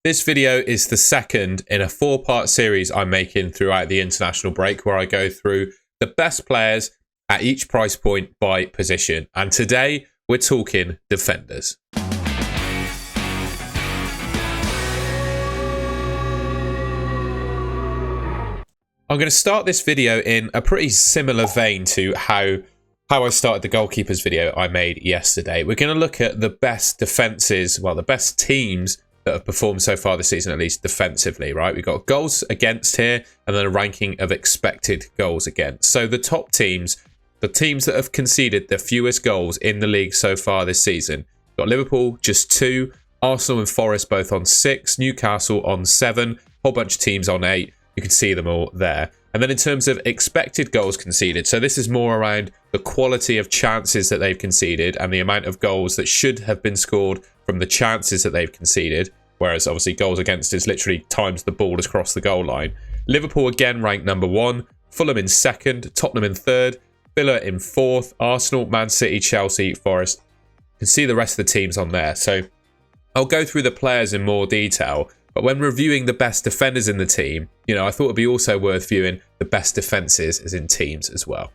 This video is the second in a 4-part series I'm making throughout the international break where I go through the best players at each price point by position. And today we're talking defenders. I'm going to start this video in a pretty similar vein to how I started the goalkeepers video I made yesterday. We're going to look at the best defenses, well, the best teams that have performed so far this season, at least defensively, right? We've got goals against here and then a ranking of expected goals against. So the top teams, the teams that have conceded the fewest goals in the league so far this season. We've got Liverpool, just 2, Arsenal and Forest both on 6, Newcastle on 7, whole bunch of teams on 8. You can see them all there. And then in terms of expected goals conceded, so this is more around the quality of chances that they've conceded and the amount of goals that should have been scored from the chances that they've conceded, whereas obviously goals against is literally times the ball has crossed the goal line. Liverpool again ranked number 1, Fulham in 2nd, Tottenham in 3rd, Villa in 4th, Arsenal, Man City, Chelsea, Forest. You can see the rest of the teams on there. So I'll go through the players in more detail. But when reviewing the best defenders in the team, I thought it'd be also worth viewing the best defenses as in teams as well.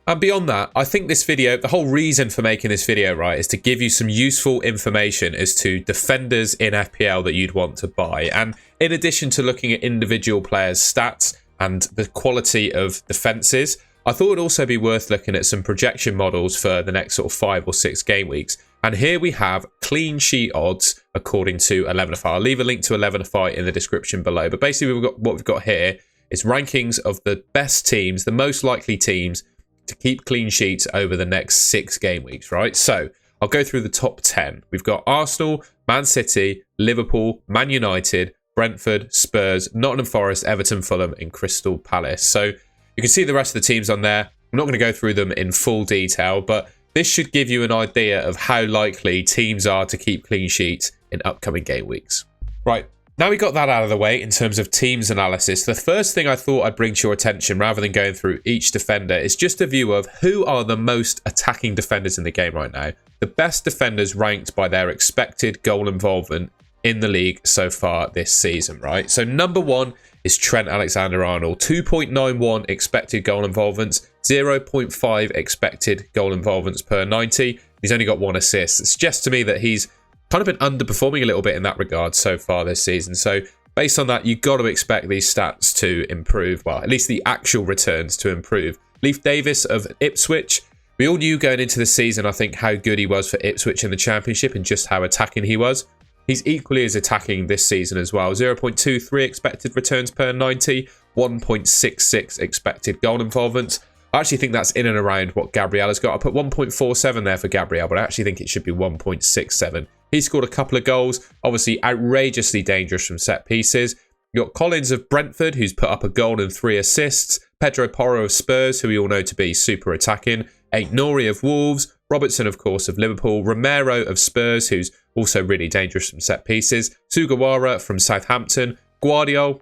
And beyond that, I think this video, the whole reason for making this video, right, is to give you some useful information as to defenders in FPL that you'd want to buy. And in addition to looking at individual players' stats and the quality of defenses, I thought it'd also be worth looking at some projection models for the next sort of 5 or 6 game weeks. And here we have clean sheet odds according to 11FI. I'll leave a link to 11FI in the description below. But basically, what we've got here is rankings of the best teams, the most likely teams to keep clean sheets over the next 6 game weeks, right? So I'll go through the top 10. We've got Arsenal, Man City, Liverpool, Man United, Brentford, Spurs, Nottingham Forest, Everton, Fulham, and Crystal Palace. So you can see the rest of the teams on there. I'm not going to go through them in full detail, but this should give you an idea of how likely teams are to keep clean sheets in upcoming game weeks. Right, now we got that out of the way in terms of teams analysis, the first thing I thought I'd bring to your attention rather than going through each defender is just a view of who are the most attacking defenders in the game right now. The best defenders ranked by their expected goal involvement in the league so far this season, right? So number 1 is Trent Alexander-Arnold, 2.91 expected goal involvements, 0.5 expected goal involvements per 90. He's only got 1 assist. It suggests to me that he's kind of been underperforming a little bit in that regard so far this season. So based on that, you've got to expect these stats to improve. Well, at least the actual returns to improve. Leif Davis of Ipswich. We all knew going into the season, I think, how good he was for Ipswich in the Championship and just how attacking he was. He's equally as attacking this season as well. 0.23 expected returns per 90, 1.66 expected goal involvements. I actually think that's in and around what Gabriel has got. I put 1.47 there for Gabriel, but I actually think it should be 1.67. He scored a couple of goals, obviously outrageously dangerous from set pieces. You've got Collins of Brentford, who's put up a goal and 3 assists. Pedro Porro of Spurs, who we all know to be super attacking. Aït-Nouri of Wolves. Robertson, of course, of Liverpool. Romero of Spurs, who's also really dangerous from set pieces. Sugawara from Southampton. Guardiola.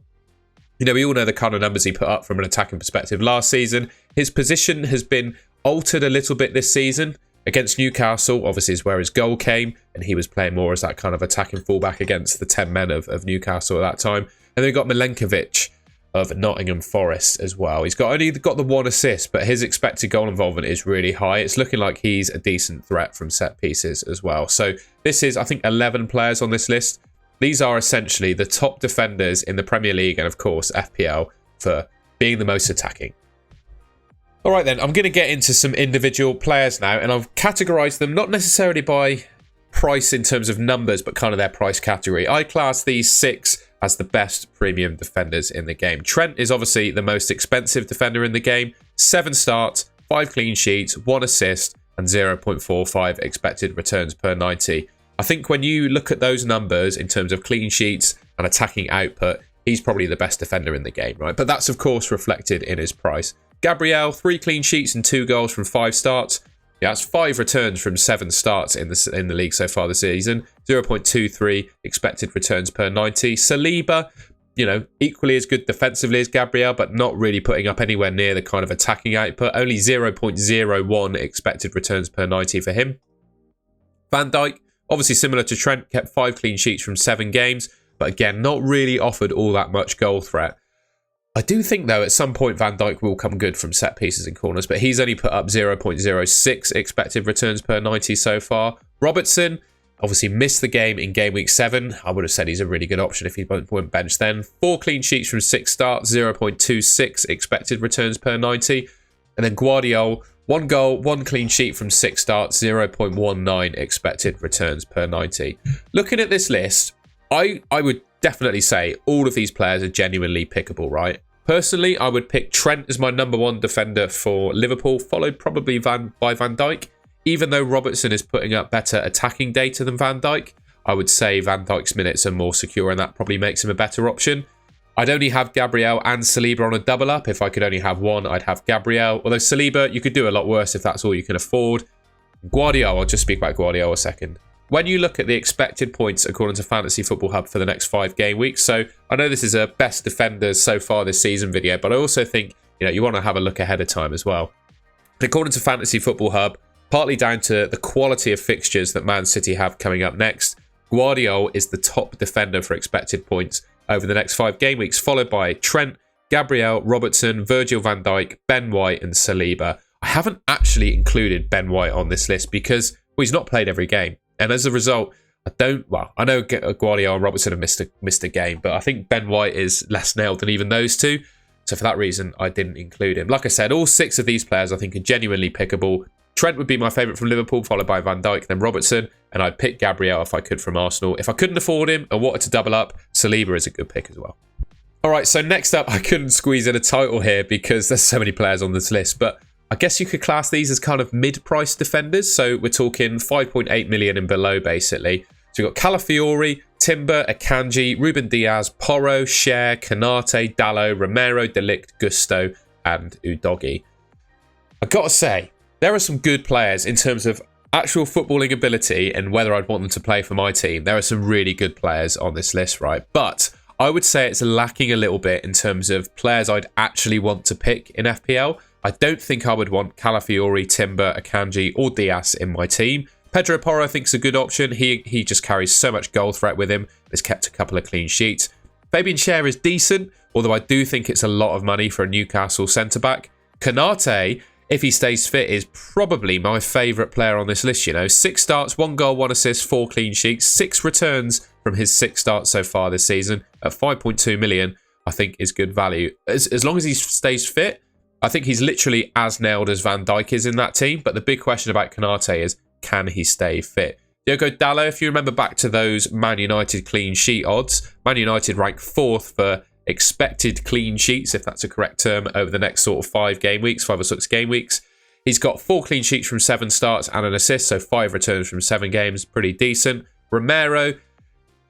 We all know the kind of numbers he put up from an attacking perspective last season. His position has been altered a little bit this season. Against Newcastle, obviously, is where his goal came, and he was playing more as that kind of attacking fullback against the 10 men of Newcastle at that time. And then we've got Milenkovic of Nottingham Forest as well. He's only got the 1 assist, but his expected goal involvement is really high. It's looking like he's a decent threat from set pieces as well. So this is, I think, 11 players on this list. These are essentially the top defenders in the Premier League and, of course, FPL for being the most attacking. All right, then, I'm going to get into some individual players now, and I've categorised them not necessarily by price in terms of numbers, but kind of their price category. I class these 6 as the best premium defenders in the game. Trent is obviously the most expensive defender in the game. 7 starts, 5 clean sheets, 1 assist, and 0.45 expected returns per 90. I think when you look at those numbers in terms of clean sheets and attacking output, he's probably the best defender in the game, right? But that's, of course, reflected in his price. Gabriel, 3 clean sheets and 2 goals from 5 starts. Yeah, that's 5 returns from 7 starts in the league so far this season. 0.23 expected returns per 90. Saliba, equally as good defensively as Gabriel, but not really putting up anywhere near the kind of attacking output. Only 0.01 expected returns per 90 for him. Van Dijk, obviously similar to Trent, kept 5 clean sheets from 7 games. but again, not really offered all that much goal threat. I do think, though, at some point Van Dijk will come good from set pieces and corners, but he's only put up 0.06 expected returns per 90 so far. Robertson obviously missed the game in game week 7. I would have said he's a really good option if he weren't benched then. 4 clean sheets from 6 starts, 0.26 expected returns per 90. And then Guardiola, 1 goal, 1 clean sheet from 6 starts, 0.19 expected returns per 90. Looking at this list, I would definitely say all of these players are genuinely pickable, right? Personally, I would pick Trent as my #1 defender for Liverpool, followed probably by Van Dijk. Even though Robertson is putting up better attacking data than Van Dijk, I would say Van Dijk's minutes are more secure, and that probably makes him a better option. I'd only have Gabriel and Saliba on a double up. If I could only have one, I'd have Gabriel. Although Saliba, you could do a lot worse if that's all you can afford. Guardiola, I'll just speak about Guardiola a second. When you look at the expected points according to Fantasy Football Hub for the next 5 game weeks, so I know this is a best defenders so far this season video, but I also think you want to have a look ahead of time as well. According to Fantasy Football Hub, partly down to the quality of fixtures that Man City have coming up next, Guardiola is the top defender for expected points over the next 5 game weeks, followed by Trent, Gabriel, Robertson, Virgil van Dijk, Ben White and Saliba. I haven't actually included Ben White on this list because he's not played every game. And as a result, I know Guardiola and Robertson have missed a game, but I think Ben White is less nailed than even those two. So for that reason, I didn't include him. Like I said, all 6 of these players I think are genuinely pickable. Trent would be my favourite from Liverpool, followed by Van Dijk, then Robertson, and I'd pick Gabriel if I could from Arsenal. If I couldn't afford him and wanted to double up, Saliba is a good pick as well. All right, so next up, I couldn't squeeze in a title here because there's so many players on this list, but I guess you could class these as kind of mid-price defenders. So we're talking 5.8 million and below, basically. So we've got Calafiori, Timber, Akanji, Ruben Diaz, Porro, Cher, Canate, Dalot, Romero, De Ligt, Gusto, and Udogie. I've got to say, there are some good players in terms of actual footballing ability and whether I'd want them to play for my team. There are some really good players on this list, right? But I would say it's lacking a little bit in terms of players I'd actually want to pick in FPL. I don't think I would want Calafiori, Timber, Akanji or Diaz in my team. Pedro Porro I think is a good option. He just carries so much goal threat with him. Has kept a couple of clean sheets. Fabian Schär is decent, although I do think it's a lot of money for a Newcastle centre-back. Canate, if he stays fit, is probably my favourite player on this list. 6 starts, 1 goal, 1 assist, 4 clean sheets, 6 returns from his 6 starts so far this season at 5.2 million, I think is good value. As long as he stays fit, I think he's literally as nailed as Van Dijk is in that team. But the big question about Canate is, can he stay fit? Diogo Dalot, if you remember back to those Man United clean sheet odds, Man United ranked 4th for expected clean sheets, if that's a correct term, over the next sort of 5 or 6 game weeks. He's got 4 clean sheets from 7 starts and an assist, so 5 returns from 7 games, pretty decent. Romero,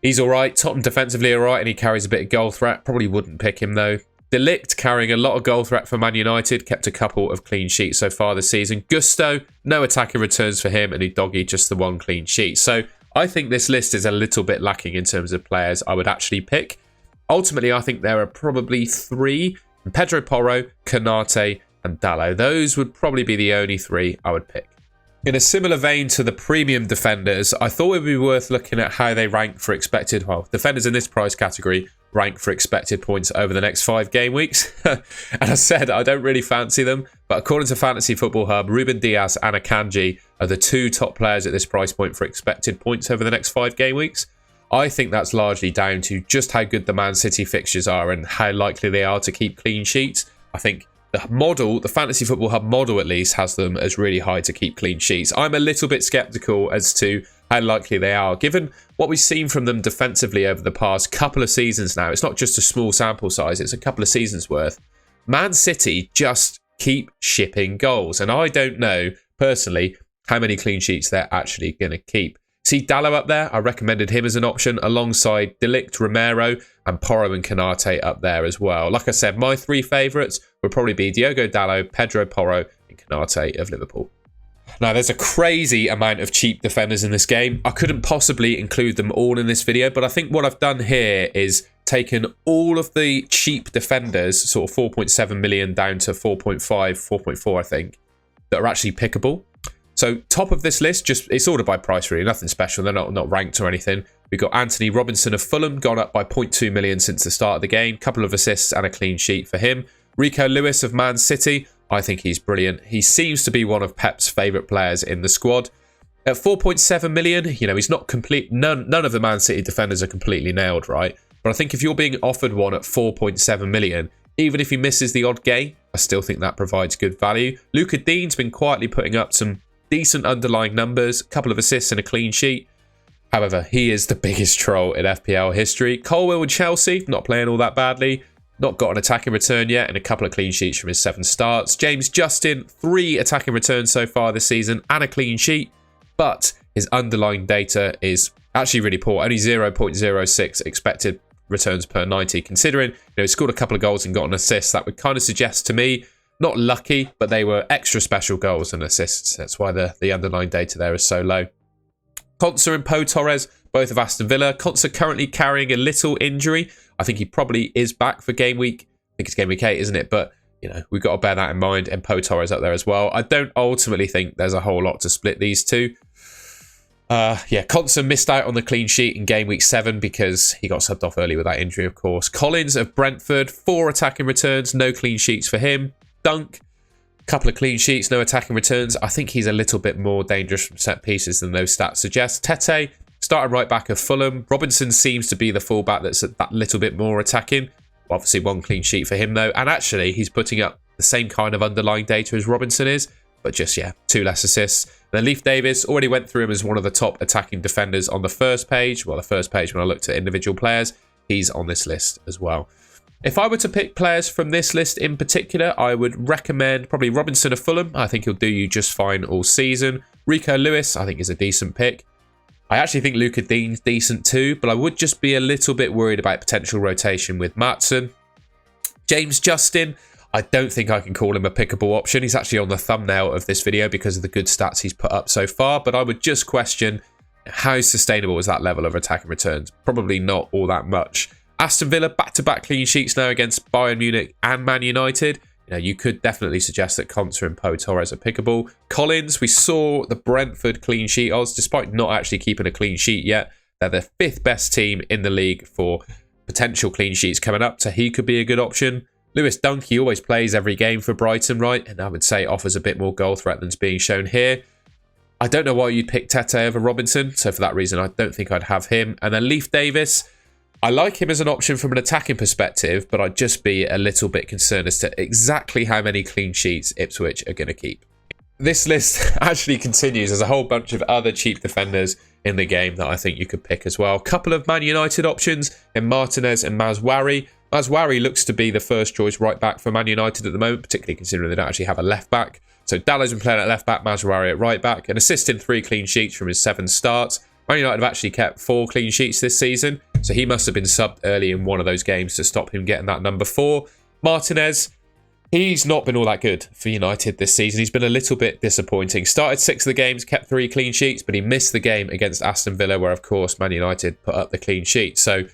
he's all right. Tottenham defensively all right, and he carries a bit of goal threat. Probably wouldn't pick him though. De Ligt carrying a lot of goal threat for Man United, kept a couple of clean sheets so far this season. Gusto, no attacking returns for him, and Udogie just the 1 clean sheet. So I think this list is a little bit lacking in terms of players I would actually pick. Ultimately, I think there are probably 3, Pedro Porro, Canate and Dalot. Those would probably be the only 3 I would pick. In a similar vein to the premium defenders, I thought it would be worth looking at how they rank for expected, defenders in this price category rank for expected points over the next 5 game weeks. And I said I don't really fancy them, but according to Fantasy Football Hub, Ruben Diaz and Akanji are the 2 top players at this price point for expected points over the next 5 game weeks. I think that's largely down to just how good the Man City fixtures are and how likely they are to keep clean sheets. I think the Fantasy Football Hub model at least, has them as really high to keep clean sheets. I'm a little bit sceptical as to how likely they are, given what we've seen from them defensively over the past couple of seasons now. It's not just a small sample size, it's a couple of seasons worth. Man City just keep shipping goals, and I don't know, personally, how many clean sheets they're actually going to keep. See Dalot up there? I recommended him as an option alongside De Ligt, Romero and Porro and Canate up there as well. Like I said, my 3 favourites would probably be Diogo Dalot, Pedro Porro and Canate of Liverpool. Now, there's a crazy amount of cheap defenders in this game. I couldn't possibly include them all in this video, but I think what I've done here is taken all of the cheap defenders, sort of 4.7 million down to 4.5, 4.4, I think, that are actually pickable. So top of this list, it's ordered by price really, nothing special. They're not ranked or anything. We've got Anthony Robinson of Fulham, gone up by 0.2 million since the start of the game. Couple of assists and a clean sheet for him. Rico Lewis of Man City, I think he's brilliant. He seems to be one of Pep's favourite players in the squad. At 4.7 million, you know, he's not complete. None of the Man City defenders are completely nailed, right? But I think if you're being offered one at 4.7 million, even if he misses the odd game, I still think that provides good value. Luca Dean's been quietly putting up some decent underlying numbers, a couple of assists and a clean sheet. However, he is the biggest troll in FPL history. Colwill with Chelsea, not playing all that badly. Not got an attacking return yet, and a couple of clean sheets from his 7 starts. James Justin, 3 attacking returns so far this season and a clean sheet. But his underlying data is actually really poor. Only 0.06 expected returns per 90. Considering, you know, he scored a couple of goals and got an assist, that would kind of suggest to me, not lucky, but they were extra special goals and assists. That's why the underlying data there is so low. Konsa and Pau Torres, both of Aston Villa. Konsa currently carrying a little injury. I think he probably is back for game week. I think it's game week 8, isn't it? But, you know, we've got to bear that in mind. And Pau Torres up there as well. I don't ultimately think there's a whole lot to split these two. Yeah, Konsa missed out on the clean sheet in game week 7 because he got subbed off early with that injury, of course. Collins of Brentford, 4 attacking returns, no clean sheets for him. Dunk, couple of clean sheets, no attacking returns. I think he's a little bit more dangerous from set pieces than those stats suggest. Tete, starting right back of Fulham. Robinson seems to be the fullback that's that little bit more attacking. Obviously, 1 clean sheet for him, though. And actually, he's putting up the same kind of underlying data as Robinson is, but just, yeah, 2 less assists. And then Leif Davis, already went through him as one of the top attacking defenders on the first page. Well, the first page when I looked at individual players, he's on this list as well. If I were to pick players from this list in particular, I would recommend probably Robinson of Fulham. I think he'll do you just fine all season. Rico Lewis, I think, is a decent pick. I actually think Luca Dean's decent too, but I would just be a little bit worried about potential rotation with Maatsen. James Justin, I don't think I can call him a pickable option. He's actually on the thumbnail of this video because of the good stats he's put up so far, but I would just question how sustainable is that level of attacking returns. Probably not all that much. Aston Villa, back-to-back clean sheets now against Bayern Munich and Man United. You know, you could definitely suggest that Konsa and Pau Torres are pickable. Collins, we saw the Brentford clean sheet odds, despite not actually keeping a clean sheet yet. They're the 5th best team in the league for potential clean sheets coming up, so he could be a good option. Lewis Dunk, he always plays every game for Brighton, right? And I would say offers a bit more goal threat than's being shown here. I don't know why you'd pick Tete over Robinson, so for that reason, I don't think I'd have him. And then Leif Davis, I like him as an option from an attacking perspective, but I'd just be a little bit concerned as to exactly how many clean sheets Ipswich are going to keep. This list actually continues. There's a whole bunch of other cheap defenders in the game that I think you could pick as well. A couple of Man United options in Martinez and Mazwari. Mazwari looks to be the first choice right back for Man United at the moment, particularly considering they don't actually have a left back. So Dallow's been playing at left back, Mazwari at right back, and assisting 3 clean sheets from his 7 starts. Man United have actually kept 4 clean sheets this season, so he must have been subbed early in one of those games to stop him getting that number 4. Martinez, he's not been all that good for United this season. He's been a little bit disappointing. Started 6 of the games, kept 3 clean sheets, but he missed the game against Aston Villa, where, of course, Man United put up the clean sheet. So,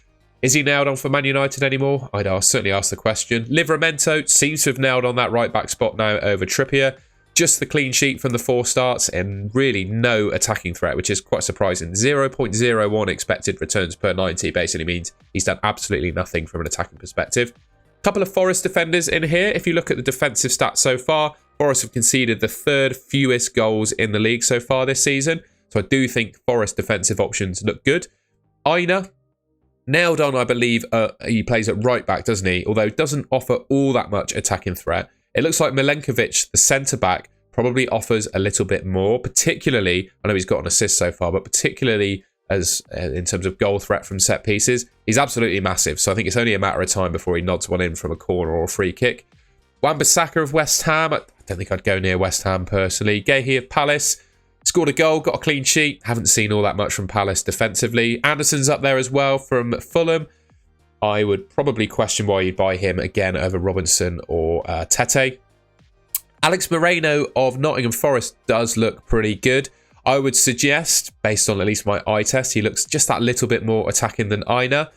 is he nailed on for Man United anymore? I'd certainly ask the question. Livramento seems to have nailed on that right-back spot now over Trippier. Just the clean sheet from the 4 starts and really no attacking threat, which is quite surprising. 0.01 expected returns per 90 basically means he's done absolutely nothing from an attacking perspective. A couple of Forest defenders in here. If you look at the defensive stats so far, Forest have conceded the 3rd fewest goals in the league so far this season. So I do think Forest defensive options look good. Aina, nailed on, I believe. He plays at right back, doesn't he? Although doesn't offer all that much attacking threat. It looks like Milenkovic, the centre-back, probably offers a little bit more, particularly, I know he's got an assist so far, but particularly as in terms of goal threat from set pieces, he's absolutely massive. So I think it's only a matter of time before he nods one in from a corner or a free kick. Wan-Bissaka of West Ham, I don't think I'd go near West Ham personally. Gehi of Palace, scored a goal, got a clean sheet. Haven't seen all that much from Palace defensively. Anderson's up there as well from Fulham. I would probably question why you'd buy him again over Robinson or Tete. Alex Moreno of Nottingham Forest does look pretty good. I would suggest, based on at least my eye test, he looks just that little bit more attacking than Aina.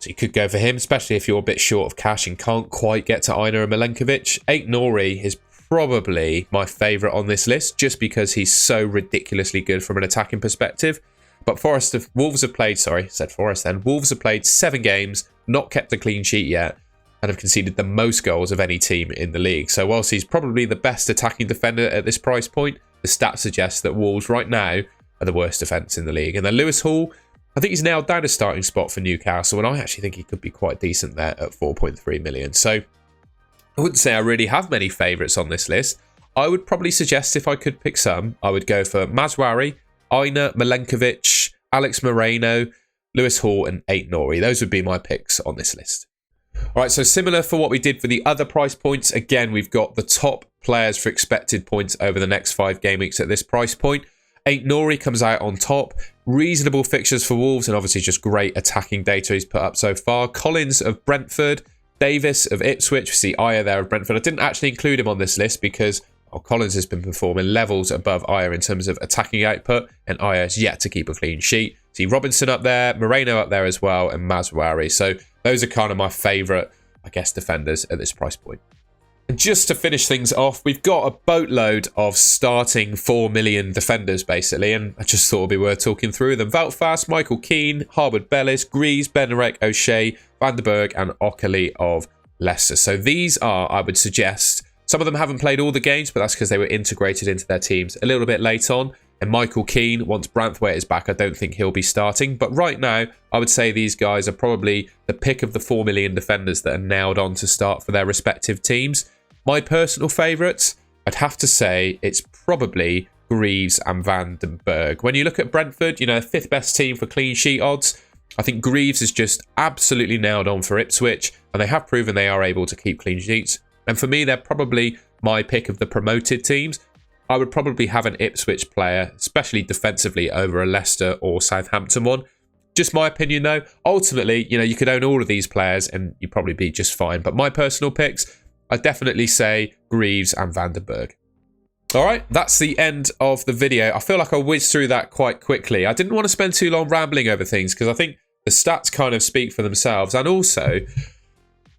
So you could go for him, especially if you're a bit short of cash and can't quite get to Aina and Milenkovic. Aït-Nouri is probably my favourite on this list, just because he's so ridiculously good from an attacking perspective. But Wolves have played, sorry, said Forest then. Wolves have played 7 games, not kept a clean sheet yet, and have conceded the most goals of any team in the league. So whilst he's probably the best attacking defender at this price point, the stats suggest that Wolves right now are the worst defence in the league. And then Lewis Hall, I think he's nailed down a starting spot for Newcastle, and I actually think he could be quite decent there at 4.3 million. So I wouldn't say I really have many favourites on this list. I would probably suggest if I could pick some, I would go for Mazraoui, Aina, Milenkovic, Alex Moreno, Lewis Hall, and Aït-Nouri. Those would be my picks on this list. All right, so similar for what we did for the other price points. Again, we've got the top players for expected points over the next 5 game weeks at this price point. Aït-Nouri comes out on top. Reasonable fixtures for Wolves, and obviously just great attacking data he's put up so far. Collins of Brentford, Davis of Ipswich. We see Aya there of Brentford. I didn't actually include him on this list because Collins has been performing levels above Aya in terms of attacking output, and Aya has yet to keep a clean sheet. See Robinson up there, Moreno up there as well, and Mazraoui. So those are kind of my favourite, I guess, defenders at this price point. And just to finish things off, we've got a boatload of starting 4 million defenders, basically, and I just thought it'd be worth talking through them. Wout Faes, Michael Keane, Harwood Bellis, Greaves, Benarek, O'Shea, Van den Berg, and Ockerley of Leicester. So these are, I would suggest, some of them haven't played all the games, but that's because they were integrated into their teams a little bit late on. And Michael Keane, once Branthwaite is back, I don't think he'll be starting. But right now, I would say these guys are probably the pick of the 4 million defenders that are nailed on to start for their respective teams. My personal favourites, I'd have to say it's probably Greaves and Van den Berg. When you look at Brentford, you know, 5th best team for clean sheet odds, I think Greaves is just absolutely nailed on for Ipswich, and they have proven they are able to keep clean sheets. And for me, they're probably my pick of the promoted teams. I would probably have an Ipswich player, especially defensively, over a Leicester or Southampton one. Just my opinion, though. Ultimately, you know, you could own all of these players and you'd probably be just fine. But my personal picks, I'd definitely say Greaves and Van den Berg. All right, that's the end of the video. I feel like I whizzed through that quite quickly. I didn't want to spend too long rambling over things because I think the stats kind of speak for themselves. And also,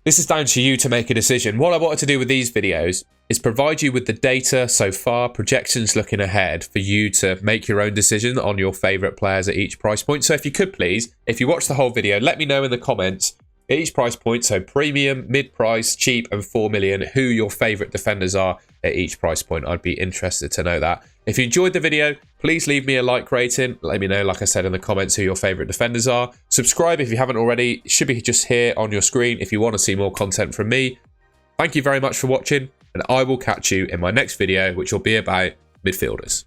this is down to you to make a decision. What I wanted to do with these videos is provide you with the data so far, projections looking ahead, for you to make your own decision on your favourite players at each price point. So if you could please, if you watch the whole video, let me know in the comments at each price point, so premium, mid-price, cheap, and 4 million, who your favourite defenders are at each price point. I'd be interested to know that. If you enjoyed the video, please leave me a like rating. Let me know, like I said, in the comments who your favourite defenders are. Subscribe if you haven't already. It should be just here on your screen if you want to see more content from me. Thank you very much for watching, and I will catch you in my next video, which will be about midfielders.